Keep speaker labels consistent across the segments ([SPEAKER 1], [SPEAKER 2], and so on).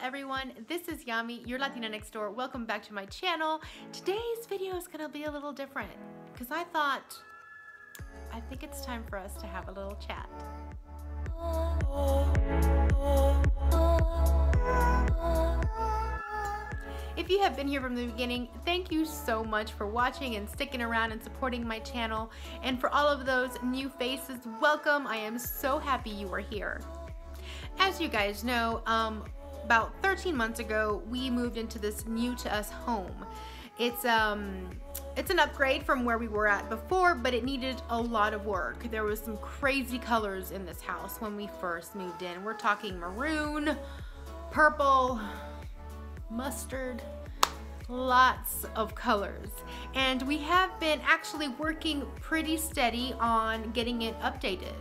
[SPEAKER 1] everyone, this is Yami, your Latina next door. Welcome back to my channel. Today's video is gonna be a little different because I think it's time for us to have a little chat. If you have been here from the beginning, thank you so much for watching and sticking around and supporting my channel. And for all of those new faces, welcome. I am so happy you are here. As you guys know, about 13 months ago, we moved into this new to us home. It's an upgrade from where we were at before, but it needed a lot of work. There was some crazy colors in this house when we first moved in. We're talking maroon, purple, mustard, lots of colors. And we have been actually working pretty steady on getting it updated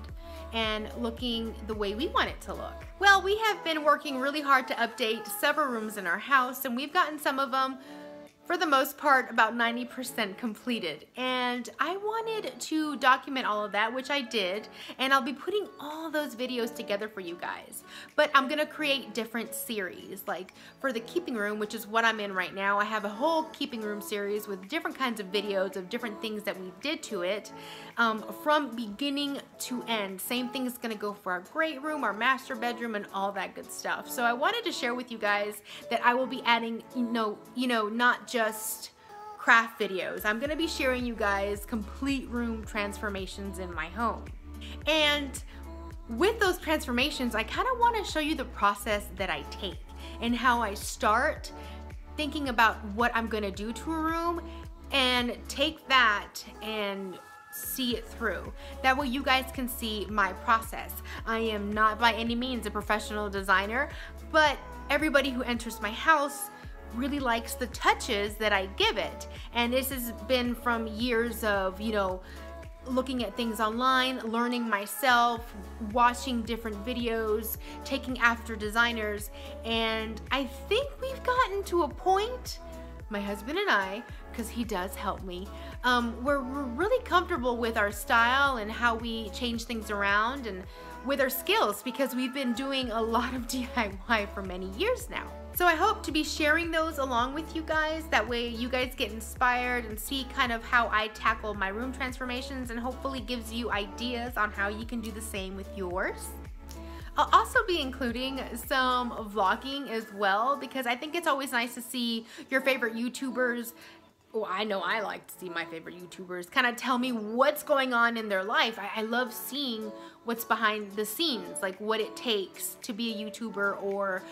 [SPEAKER 1] and looking the way we want it to look. Well, we have been working really hard to update several rooms in our house, and we've gotten some of them, for the most part, about 90% completed. And I wanted to document all of that, which I did, and I'll be putting all those videos together for you guys. But I'm gonna create different series. Like for the keeping room, which is what I'm in right now, I have a whole keeping room series with different kinds of videos of different things that we did to it, from beginning to end. Same thing is gonna go for our great room, our master bedroom, and all that good stuff. So I wanted to share with you guys that I will be adding, not just craft videos. I'm gonna be sharing you guys complete room transformations in my home. And with those transformations, I kind of want to show you the process that I take and how I start thinking about what I'm gonna do to a room and take that and see it through. That way you guys can see my process. I am not by any means a professional designer, but everybody who enters my house really likes the touches that I give it. And this has been from years of, looking at things online, learning myself, watching different videos, taking after designers. And I think we've gotten to a point, my husband and I, because he does help me, where we're really comfortable with our style and how we change things around and with our skills, because we've been doing a lot of DIY for many years now. So I hope to be sharing those along with you guys. That way you guys get inspired and see kind of how I tackle my room transformations, and hopefully gives you ideas on how you can do the same with yours. I'll also be including some vlogging as well, because I think it's always nice to see your favorite YouTubers. Oh, I know I like to see my favorite YouTubers kind of tell me what's going on in their life. I love seeing what's behind the scenes, like what it takes to be a YouTuber, or,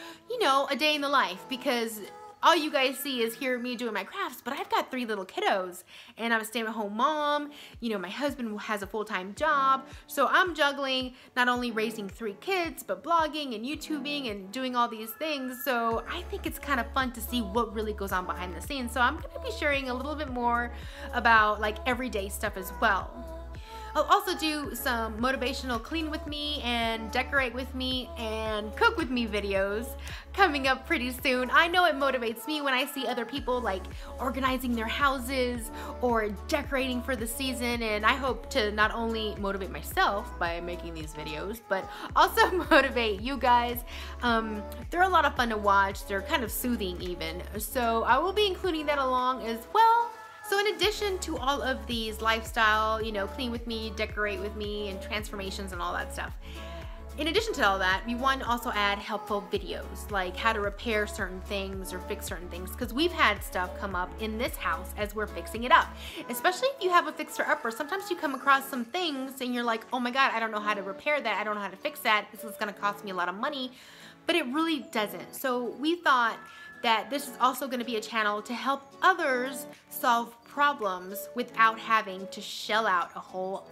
[SPEAKER 1] a day in the life, because all you guys see is hear me doing my crafts, but I've got 3 little kiddos and I'm a stay-at-home mom. My husband has a full-time job, so I'm juggling not only raising 3 kids, but blogging and YouTubing and doing all these things. So I think it's kind of fun to see what really goes on behind the scenes. So I'm gonna be sharing a little bit more about like everyday stuff as well. I'll also do some motivational clean with me and decorate with me and cook with me videos coming up pretty soon. I know it motivates me when I see other people like organizing their houses or decorating for the season, and I hope to not only motivate myself by making these videos, but also motivate you guys. They're a lot of fun to watch. They're kind of soothing even. So I will be including that along as well. So in addition to all of these lifestyle, clean with me, decorate with me, and transformations and all that stuff, in addition to all that, we want to also add helpful videos, like how to repair certain things or fix certain things, because we've had stuff come up in this house as we're fixing it up. Especially if you have a fixer-upper, sometimes you come across some things and you're like, oh my God, I don't know how to repair that, I don't know how to fix that, this is gonna cost me a lot of money, but it really doesn't. So we thought that this is also going to be a channel to help others solve problems without having to shell out a whole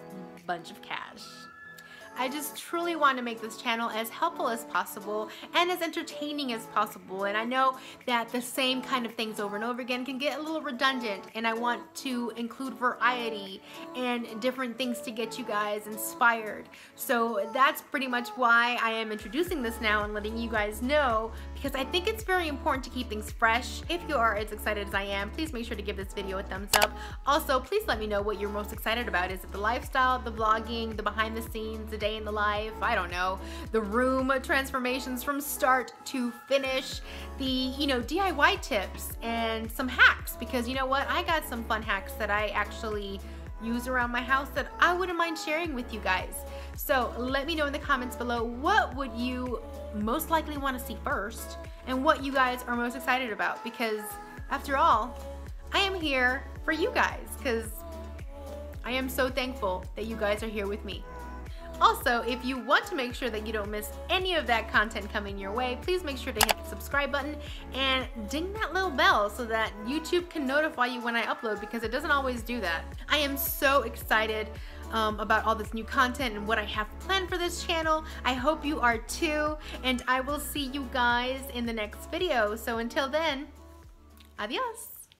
[SPEAKER 1] bunch of cash. I just truly want to make this channel as helpful as possible and as entertaining as possible. And I know that the same kind of things over and over again can get a little redundant, and I want to include variety and different things to get you guys inspired. So that's pretty much why I am introducing this now and letting you guys know, because I think it's very important to keep things fresh. If you are as excited as I am, please make sure to give this video a thumbs up. Also, please let me know what you're most excited about. Is it the lifestyle, the vlogging, the behind the scenes, the day in the life, I don't know, the room transformations from start to finish, the, you know, DIY tips and some hacks, because you know what, I got some fun hacks that I actually use around my house that I wouldn't mind sharing with you guys. So let me know in the comments below, what would you most likely want to see first and what you guys are most excited about, because after all, I am here for you guys, because I am so thankful that you guys are here with me. Also, if you want to make sure that you don't miss any of that content coming your way, please make sure to hit the subscribe button and ding that little bell so that YouTube can notify you when I upload, because it doesn't always do that. I am so excited about all this new content and what I have planned for this channel. I hope you are too, and I will see you guys in the next video. So until then, adios.